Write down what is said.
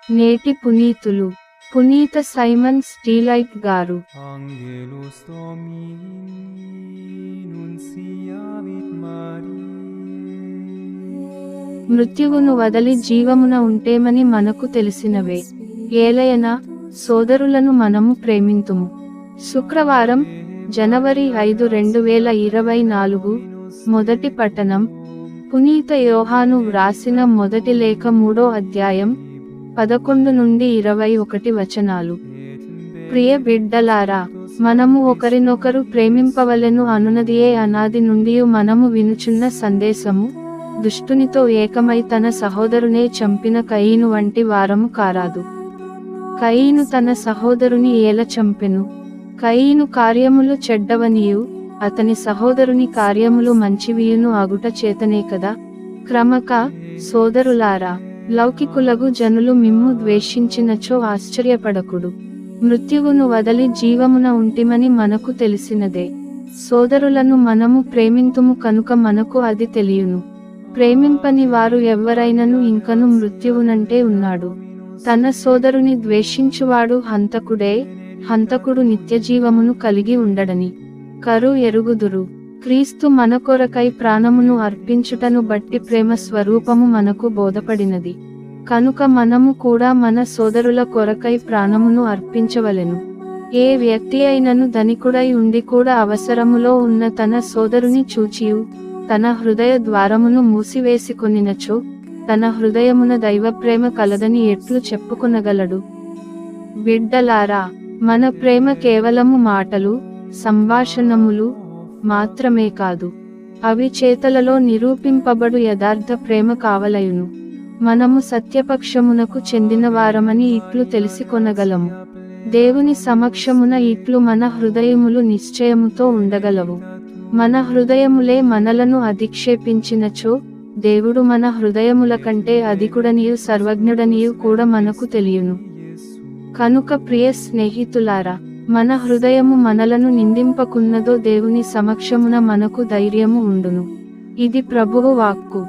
నేటి పునీతులు పునీత సైమన్ స్టీలైట్ గారు. Angelus Domini nunciavit Mariae. మృత్యువును వదలి జీవమున ఉంటేమని మనకు తెలిసినవే. ఏలయన సోదరులను మనము ప్రేమింతుము. శుక్రవారం జనవరి 5, 2024. మొదటి పట్టణం పునీత యోహాను వ్రాసిన మొదటి లేఖ 3వ అధ్యాయం 11 నుండి 21 వచనాలు. ప్రియ బిడ్డలారా, మనము ఒకరినొకరు ప్రేమింపవలెను అనునదియే అనాది నుండి మనము వినుచున్న సందేశము. దుష్టునితో ఏకమై తన సహోదరునే చంపిన కయీను వంటి వారము కారాదు. కయీను తన సహోదరుని ఏల చంపెను? కయీను కార్యములు చెడ్డవనియు అతని సహోదరుని కార్యములు మంచివియును అగుట చేతనే కదా. క్రమక సోదరులారా, లౌకికులగు జనులు మిమ్ము ద్వేషించినచో ఆశ్చర్యపడకుడు. మృత్యువును వదలి జీవమున ఉంటిమని మనకు తెలిసినదే. సోదరులను మనము ప్రేమింతుము కనుక మనకు అది తెలియును. ప్రేమింపని వారు ఎవ్వరైనను ఇంకను మృత్యువునంటే ఉన్నాడు. తన సోదరుని ద్వేషించువాడు హంతకుడే. హంతకుడు నిత్యజీవమును కలిగి ఉండడని కరు ఎరుగుదురు. క్రీస్తు మన కొరకై ప్రాణమును అర్పించుటను బట్టి ప్రేమ స్వరూపము మనకు బోధపడినది. కనుక మనము కూడా మన సోదరుల కొరకై ప్రాణమును అర్పించవలెను. ఏ వ్యక్తి అయినను ధనికుడై ఉండి కూడా అవసరములో ఉన్న తన సోదరుని చూచియు తన హృదయ ద్వారమును మూసివేసికొనినచో తన హృదయమున దైవప్రేమ కలదని ఎట్లు చెప్పుకొనగలడు? బిడ్డలారా, మన ప్రేమ కేవలము మాటలు, సంభాషణములు మాత్రమే కాదు, అవి చేతలలో నిరూపింపబడు యథార్థ ప్రేమ కావలయును. మనము సత్యపక్షమునకు చెందినవారమని ఇట్లు తెలిసికొనగలము. దేవుని సమక్షమున ఇట్లు మన హృదయములు నిశ్చయముతో ఉండగలవు. మన హృదయములే మనలను అధిక్షేపించినచో దేవుడు మన హృదయముల కంటే అధికుడనియు సర్వజ్ఞుడనియు కూడా మనకు తెలియును. కనుక ప్రియ స్నేహితులారా, మన హృదయము మనలను నిందింపకున్నదో దేవుని సమక్షమున మనకు ధైర్యము ఉండును. ఇది ప్రభువు వాక్కు.